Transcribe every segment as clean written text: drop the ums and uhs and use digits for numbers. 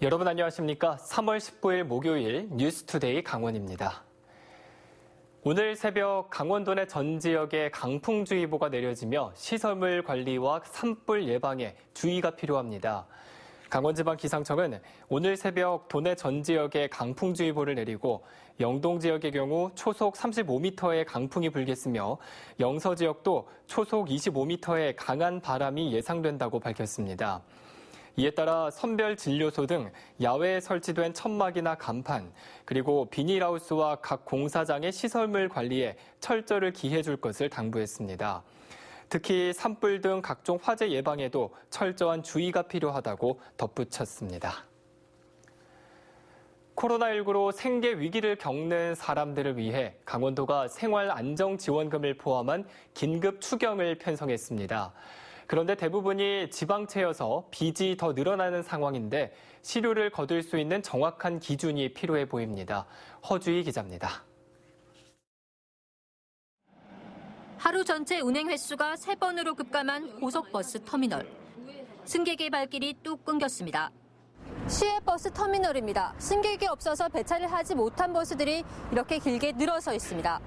여러분 안녕하십니까? 3월 19일 목요일 뉴스투데이 강원입니다. 오늘 새벽 강원도 내 전 지역에 강풍주의보가 내려지며 시설물 관리와 산불 예방에 주의가 필요합니다. 강원지방기상청은 오늘 새벽 도내 전 지역에 강풍주의보를 내리고 영동 지역의 경우 초속 35m의 강풍이 불겠으며 영서 지역도 초속 25m의 강한 바람이 예상된다고 밝혔습니다. 이에 따라 선별진료소 등 야외에 설치된 천막이나 간판, 그리고 비닐하우스와 각 공사장의 시설물 관리에 철저를 기해줄 것을 당부했습니다. 특히 산불 등 각종 화재 예방에도 철저한 주의가 필요하다고 덧붙였습니다. 코로나19로 생계 위기를 겪는 사람들을 위해 강원도가 생활안정지원금을 포함한 긴급 추경을 편성했습니다. 그런데 대부분이 지방채여서 빚이 더 늘어나는 상황인데 실효를 거둘 수 있는 정확한 기준이 필요해 보입니다. 허주희 기자입니다. 하루 전체 운행 횟수가 3번으로 급감한 고속버스 터미널. 승객의 발길이 뚝 끊겼습니다. 시외버스 터미널입니다. 승객이 없어서 배차를 하지 못한 버스들이 이렇게 길게 늘어서 있습니다.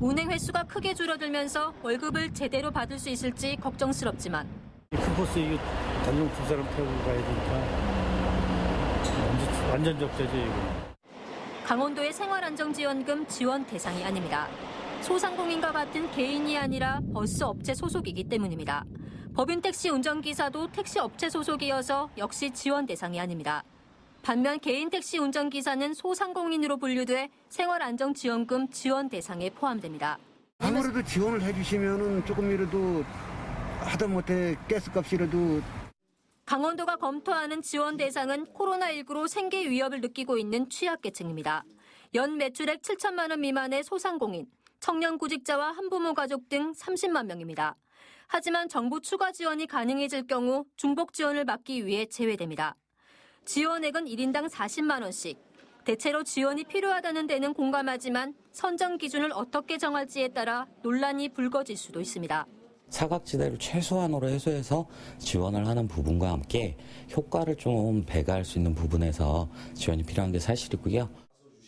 운행 횟수가 크게 줄어들면서 월급을 제대로 받을 수 있을지 걱정스럽지만 큰 버스 이거 단종 두 사람 타고 가야 되니까 완전 적자죠 이거. 강원도의 생활안정지원금 지원 대상이 아닙니다. 소상공인과 같은 개인이 아니라 버스 업체 소속이기 때문입니다. 법인 택시 운전기사도 택시 업체 소속이어서 역시 지원 대상이 아닙니다. 반면 개인 택시 운전기사는 소상공인으로 분류돼 생활안정지원금 지원 대상에 포함됩니다. 아무래도 지원을 해주시면 조금이라도 하다못해 가스값이라도. 강원도가 검토하는 지원 대상은 코로나19로 생계 위협을 느끼고 있는 취약계층입니다. 연 매출액 7천만 원 미만의 소상공인, 청년 구직자와 한부모 가족 등 30만 명입니다. 하지만 정부 추가 지원이 가능해질 경우 중복 지원을 막기 위해 제외됩니다. 지원액은 1인당 40만 원씩. 대체로 지원이 필요하다는 데는 공감하지만 선정 기준을 어떻게 정할지에 따라 논란이 불거질 수도 있습니다. 사각지대를 최소한으로 해소해서 지원을 하는 부분과 함께 효과를 좀 배가할 수 있는 부분에서 지원이 필요한 게 사실이고요.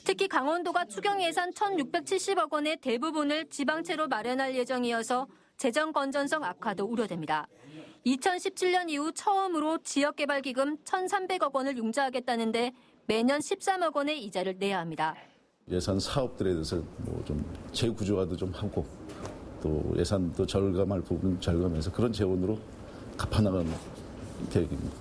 특히 강원도가 추경 예산 1,670억 원의 대부분을 지방채로 마련할 예정이어서 재정 건전성 악화도 우려됩니다. 2017년 이후 처음으로 지역개발기금 1,300억 원을 융자하겠다는데 매년 13억 원의 이자를 내야 합니다. 예산 사업들에 대해서 좀 재구조화도 좀 하고 또 예산도 절감할 부분 절감해서 그런 재원으로 갚아나가는 계획입니다.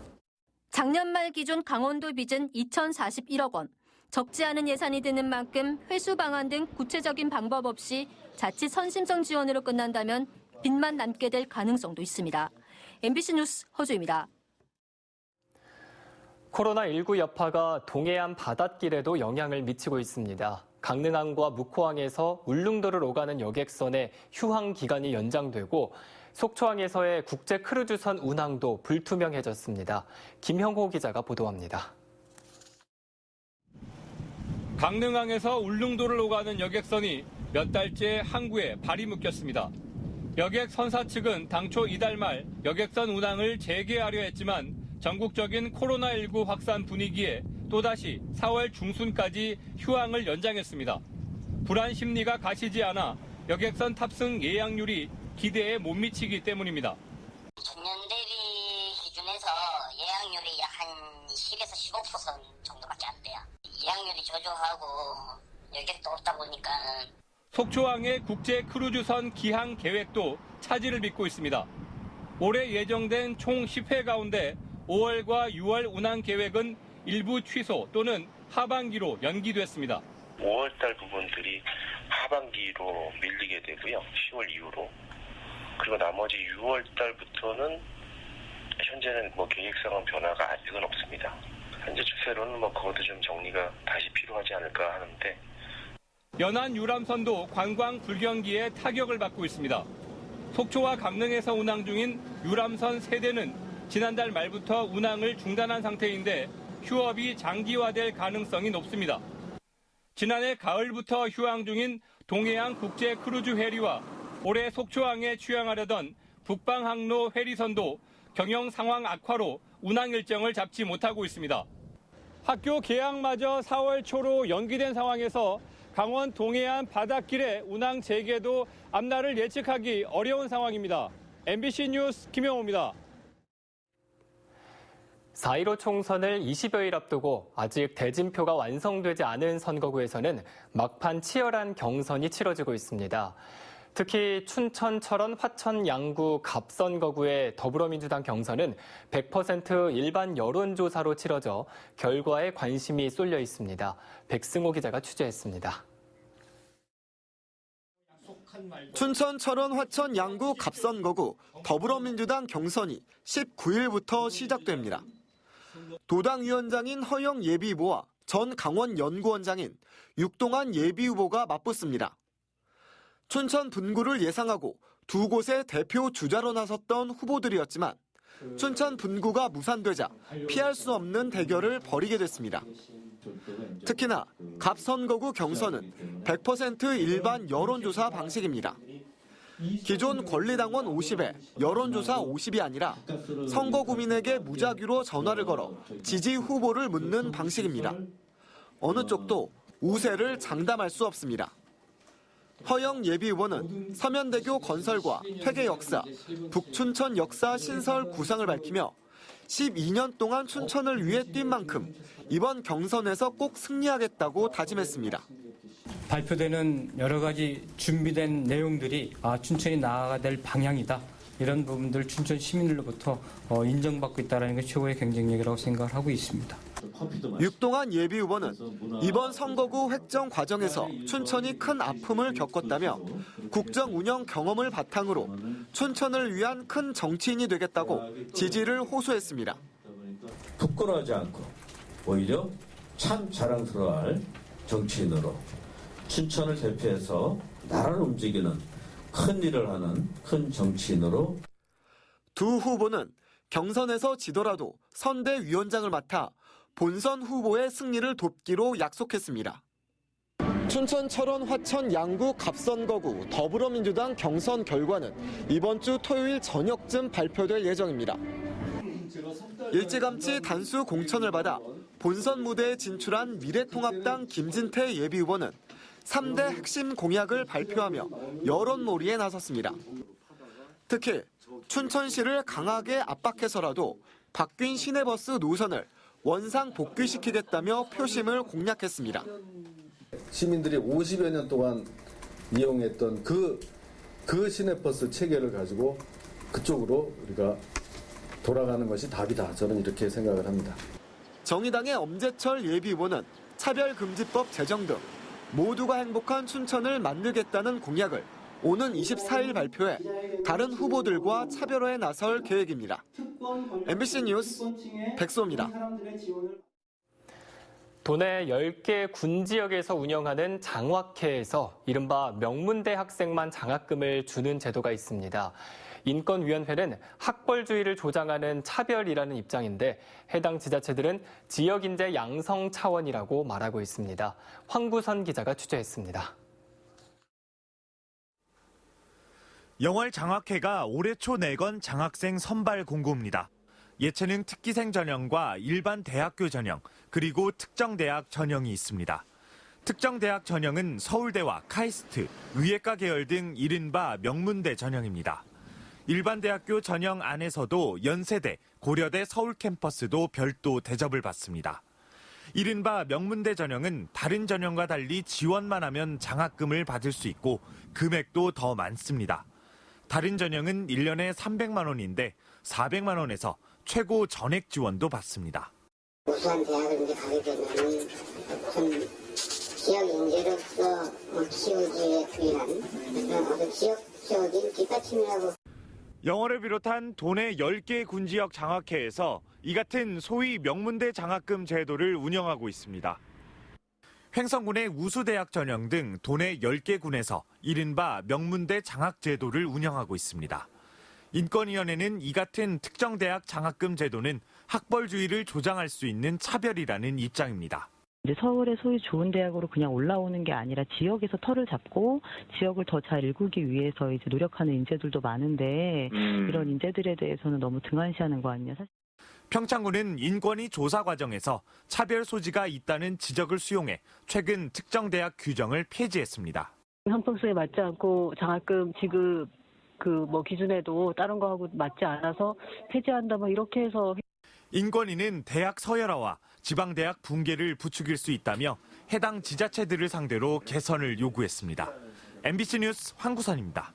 작년 말 기준 강원도 빚은 2,041억 원. 적지 않은 예산이 드는 만큼 회수 방안 등 구체적인 방법 없이 자칫 선심성 지원으로 끝난다면 빚만 남게 될 가능성도 있습니다. MBC 뉴스 허주입니다. 코로나19 여파가 동해안 바닷길에도 영향을 미치고 있습니다. 강릉항과 묵호항에서 울릉도를 오가는 여객선의 휴항 기간이 연장되고 속초항에서의 국제 크루즈선 운항도 불투명해졌습니다. 김형호 기자가 보도합니다. 강릉항에서 울릉도를 오가는 여객선이 몇 달째 항구에 발이 묶였습니다. 여객 선사 측은 당초 이달 말 여객선 운항을 재개하려 했지만 전국적인 코로나19 확산 분위기에 또다시 4월 중순까지 휴항을 연장했습니다. 불안 심리가 가시지 않아 여객선 탑승 예약률이 기대에 못 미치기 때문입니다. 전년 대비 기준에서 예약률이 약 한 10에서 15% 정도밖에 안 돼요. 예약률이 저조하고 여객도 없다 보니까는. 속초항의 국제 크루즈선 기항 계획도 차질을 빚고 있습니다. 올해 예정된 총 10회 가운데 5월과 6월 운항 계획은 일부 취소 또는 하반기로 연기됐습니다. 5월달 부분들이 하반기로 밀리게 되고요. 10월 이후로. 그리고 나머지 6월달부터는 현재는 계획상은 변화가 아직은 없습니다. 현재 추세로는 그것도 좀 정리가 다시 필요하지 않을까 하는데. 연안 유람선도 관광 불경기에 타격을 받고 있습니다. 속초와 강릉에서 운항 중인 유람선 3대는 지난달 말부터 운항을 중단한 상태인데 휴업이 장기화될 가능성이 높습니다. 지난해 가을부터 휴항 중인 동해안 국제 크루즈 해리와 올해 속초항에 취항하려던 북방 항로 해리선도 경영 상황 악화로 운항 일정을 잡지 못하고 있습니다. 학교 개학마저 4월 초로 연기된 상황에서 강원 동해안 바닷길의 운항 재개도 앞날을 예측하기 어려운 상황입니다. MBC 뉴스 김영호입니다. 4.15 총선을 20여일 앞두고 아직 대진표가 완성되지 않은 선거구에서는 막판 치열한 경선이 치러지고 있습니다. 특히 춘천, 철원, 화천, 양구, 갑선거구의 더불어민주당 경선은 100% 일반 여론조사로 치러져 결과에 관심이 쏠려 있습니다. 백승호 기자가 취재했습니다. 춘천, 철원, 화천, 양구, 갑선거구 더불어민주당 경선이 19일부터 시작됩니다. 도당위원장인 허영 예비후보와 전 강원 연구원장인 육동환 예비후보가 맞붙습니다. 춘천 분구를 예상하고 두 곳의 대표 주자로 나섰던 후보들이었지만 춘천 분구가 무산되자 피할 수 없는 대결을 벌이게 됐습니다. 특히나 갑선거구 경선은 100% 일반 여론조사 방식입니다. 기존 권리당원 50에 여론조사 50이 아니라 선거구민에게 무작위로 전화를 걸어 지지 후보를 묻는 방식입니다. 어느 쪽도 우세를 장담할 수 없습니다. 허영 예비후보는 서면대교 건설과 퇴계 역사, 북춘천 역사 신설 구상을 밝히며 12년 동안 춘천을 위해 뛴 만큼 이번 경선에서 꼭 승리하겠다고 다짐했습니다. 발표되는 여러 가지 준비된 내용들이 춘천이 나아가야 될 방향이다. 이런 부분들 춘천 시민들로부터 인정받고 있다는 게 최고의 경쟁력이라고 생각을 하고 있습니다. 육동환 예비후보는 이번 선거구 획정 과정에서 춘천이 큰 아픔을 겪었다며 국정 운영 경험을 바탕으로 춘천을 위한 큰 정치인이 되겠다고 지지를 호소했습니다. 부끄러워하지 않고 오히려 참 자랑스러워할 정치인으로 춘천을 대표해서 나라를 움직이는 큰 일을 하는 큰 정치인으로 두 후보는 경선에서 지더라도 선대위원장을 맡아 본선 후보의 승리를 돕기로 약속했습니다. 춘천, 철원, 화천, 양구, 갑선거구 더불어민주당 경선 결과는 이번 주 토요일 저녁쯤 발표될 예정입니다. 일찌감치 단수 공천을 받아 본선 무대에 진출한 미래통합당 김진태 예비후보는 3대 핵심 공약을 발표하며 여론몰이에 나섰습니다. 특히 춘천시를 강하게 압박해서라도 바뀐 시내버스 노선을 원상 복귀시키겠다며 표심을 공략했습니다. 시민들이 50여 년 동안 이용했던 그 시내버스 체계를 가지고 그쪽으로 우리가 돌아가는 것이 답이다. 저는 이렇게 생각을 합니다. 정의당의 엄재철 예비후보는 차별금지법 제정 등 모두가 행복한 춘천을 만들겠다는 공약을 오는 24일 발표해 다른 후보들과 차별화에 나설 계획입니다. MBC 뉴스 백소입니다. 도내 10개 군 지역에서 운영하는 장학회에서 이른바 명문대 학생만 장학금을 주는 제도가 있습니다. 인권위원회는 학벌주의를 조장하는 차별이라는 입장인데 해당 지자체들은 지역인재 양성 차원이라고 말하고 있습니다. 황구선 기자가 취재했습니다. 영월 장학회가 올해 초 내건 장학생 선발 공고입니다. 예체능 특기생 전형과 일반 대학교 전형, 그리고 특정 대학 전형이 있습니다. 특정 대학 전형은 서울대와 카이스트, 의예과 계열 등 이른바 명문대 전형입니다. 일반 대학교 전형 안에서도 연세대, 고려대 서울 캠퍼스도 별도 대접을 받습니다. 이른바 명문대 전형은 다른 전형과 달리 지원만 하면 장학금을 받을 수 있고 금액도 더 많습니다. 다른 전형은 1년에 300만 원인데 400만 원에서 최고 전액 지원도 받습니다. 우수한 대학을 이제 가게 되면 좀 지역 인재로서 키우기에 필요한 그런 아주 지역적인 뒷받침이라고. 영월을 비롯한 도내 10개 군지역 장학회에서 이 같은 소위 명문대 장학금 제도를 운영하고 있습니다. 횡성군의 우수대학 전형 등 도내 10개 군에서 이른바 명문대 장학 제도를 운영하고 있습니다. 인권위원회는 이 같은 특정 대학 장학금 제도는 학벌주의를 조장할 수 있는 차별이라는 입장입니다. 이제 서울의 소위 좋은 대학으로 그냥 올라오는 게 아니라 지역에서 터를 잡고 지역을 더 잘 일구기 위해서 이제 노력하는 인재들도 많은데 이런 인재들에 대해서는 너무 등한시하는 거 아니냐. 평창군은 인권위 조사 과정에서 차별 소지가 있다는 지적을 수용해 최근 특정 대학 규정을 폐지했습니다. 형평성에 맞지 않고 장학금 지급 기준에도 다른 거하고 맞지 않아서 폐지한다 이렇게 해서 인권위는 대학 서열화와 지방대학 붕괴를 부추길 수 있다며 해당 지자체들을 상대로 개선을 요구했습니다. MBC 뉴스 황구선입니다.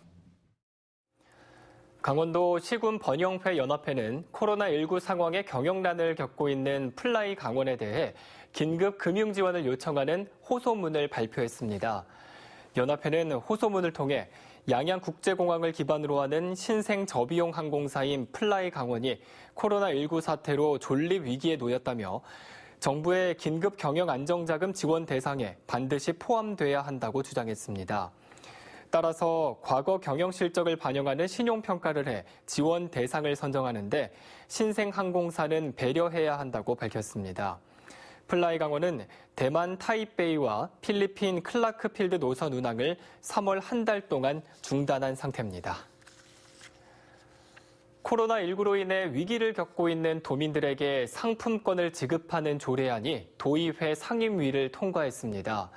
강원도 시군 번영회 연합회는 코로나19 상황에 경영난을 겪고 있는 플라이 강원에 대해 긴급 금융 지원을 요청하는 호소문을 발표했습니다. 연합회는 호소문을 통해 양양국제공항을 기반으로 하는 신생 저비용 항공사인 플라이 강원이 코로나19 사태로 존립 위기에 놓였다며 정부의 긴급 경영 안정자금 지원 대상에 반드시 포함돼야 한다고 주장했습니다. 따라서 과거 경영 실적을 반영하는 신용평가를 해 지원 대상을 선정하는데 신생항공사는 배려해야 한다고 밝혔습니다. 플라이 강원은 대만 타이베이와 필리핀 클라크필드 노선 운항을 3월 한 달 동안 중단한 상태입니다. 코로나19로 인해 위기를 겪고 있는 도민들에게 상품권을 지급하는 조례안이 도의회 상임위를 통과했습니다.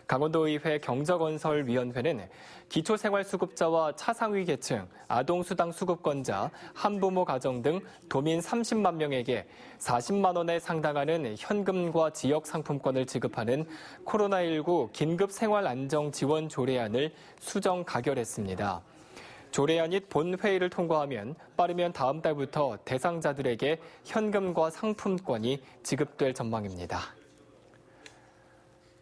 강원도의회 경저건설위원회는 기초생활수급자와 차상위 계층, 아동수당 수급권자, 한부모 가정 등 도민 30만 명에게 40만 원에 상당하는 현금과 지역 상품권을 지급하는 코로나19 긴급생활안정지원 조례안을 수정 가결했습니다. 조례안이 본회의를 통과하면 빠르면 다음 달부터 대상자들에게 현금과 상품권이 지급될 전망입니다.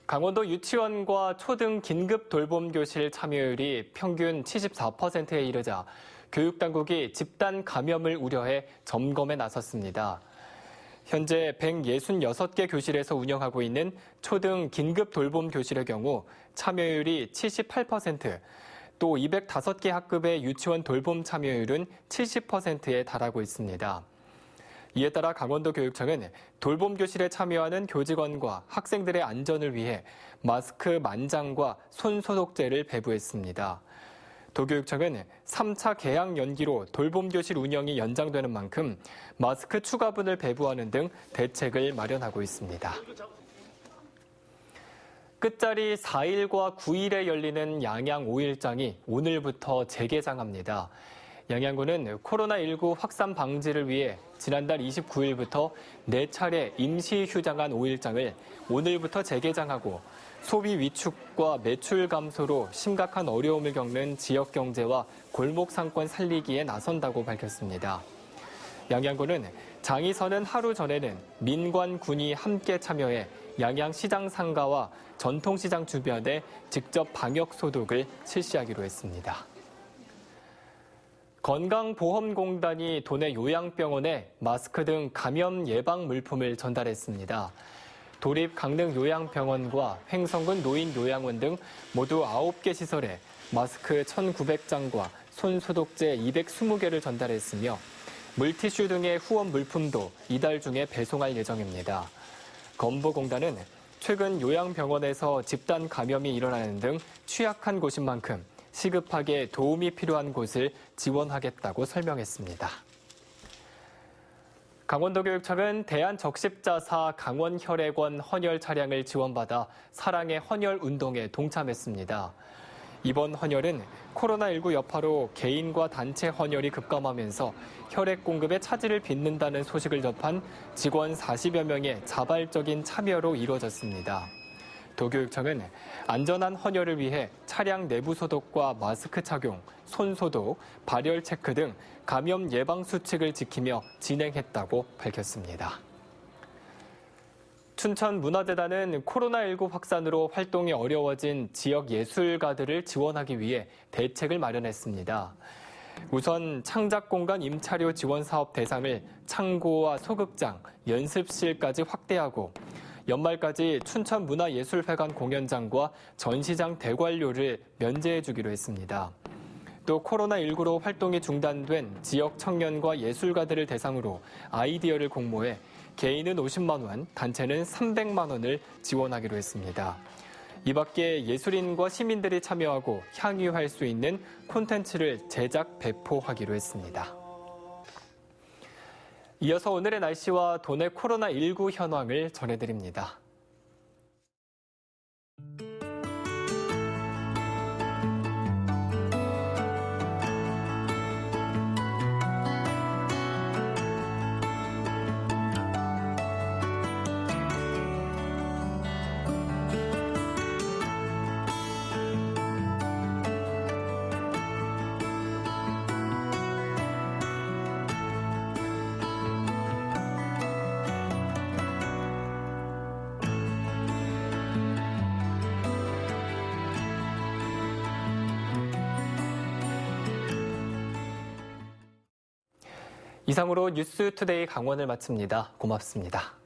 강원도 유치원과 초등 긴급 돌봄 교실 참여율이 평균 74%에 이르자 교육당국이 집단 감염을 우려해 점검에 나섰습니다. 현재 166개 교실에서 운영하고 있는 초등 긴급 돌봄 교실의 경우 참여율이 78%, 또 205개 학급의 유치원 돌봄 참여율은 70%에 달하고 있습니다. 이에 따라 강원도 교육청은 돌봄 교실에 참여하는 교직원과 학생들의 안전을 위해 마스크 만장과 손 소독제를 배부했습니다. 도교육청은 3차 개학 연기로 돌봄 교실 운영이 연장되는 만큼 마스크 추가분을 배부하는 등 대책을 마련하고 있습니다. 끝자리 4일과 9일에 열리는 양양 5일장이 오늘부터 재개장합니다. 양양군은 코로나19 확산 방지를 위해 지난달 29일부터 4차례 임시 휴장한 5일장을 오늘부터 재개장하고 소비 위축과 매출 감소로 심각한 어려움을 겪는 지역 경제와 골목 상권 살리기에 나선다고 밝혔습니다. 양양군은 장이 서는 하루 전에는 민관, 군이 함께 참여해 양양시장 상가와 전통시장 주변에 직접 방역 소독을 실시하기로 했습니다. 건강보험공단이 도내 요양병원에 마스크 등 감염 예방 물품을 전달했습니다. 도립 강릉요양병원과 횡성군 노인요양원 등 모두 9개 시설에 마스크 1,900장과 손소독제 220개를 전달했으며 물티슈 등의 후원 물품도 이달 중에 배송할 예정입니다. 건보공단은 최근 요양병원에서 집단 감염이 일어나는 등 취약한 곳인 만큼 시급하게 도움이 필요한 곳을 지원하겠다고 설명했습니다. 강원도교육청은 대한적십자사 강원혈액원 헌혈 차량을 지원받아 사랑의 헌혈 운동에 동참했습니다. 이번 헌혈은 코로나19 여파로 개인과 단체 헌혈이 급감하면서 혈액 공급에 차질을 빚는다는 소식을 접한 직원 40여 명의 자발적인 참여로 이루어졌습니다. 도교육청은 안전한 헌혈을 위해 차량 내부 소독과 마스크 착용, 손 소독, 발열 체크 등 감염 예방 수칙을 지키며 진행했다고 밝혔습니다. 춘천문화재단은 코로나19 확산으로 활동이 어려워진 지역 예술가들을 지원하기 위해 대책을 마련했습니다. 우선 창작공간 임차료 지원 사업 대상을 창고와 소극장, 연습실까지 확대하고 연말까지 춘천문화예술회관 공연장과 전시장 대관료를 면제해주기로 했습니다. 또 코로나19로 활동이 중단된 지역 청년과 예술가들을 대상으로 아이디어를 공모해 개인은 50만 원, 단체는 300만 원을 지원하기로 했습니다. 이 밖에 예술인과 시민들이 참여하고 향유할 수 있는 콘텐츠를 제작, 배포하기로 했습니다. 이어서 오늘의 날씨와 도내 코로나19 현황을 전해드립니다. 이상으로 뉴스투데이 강원을 마칩니다. 고맙습니다.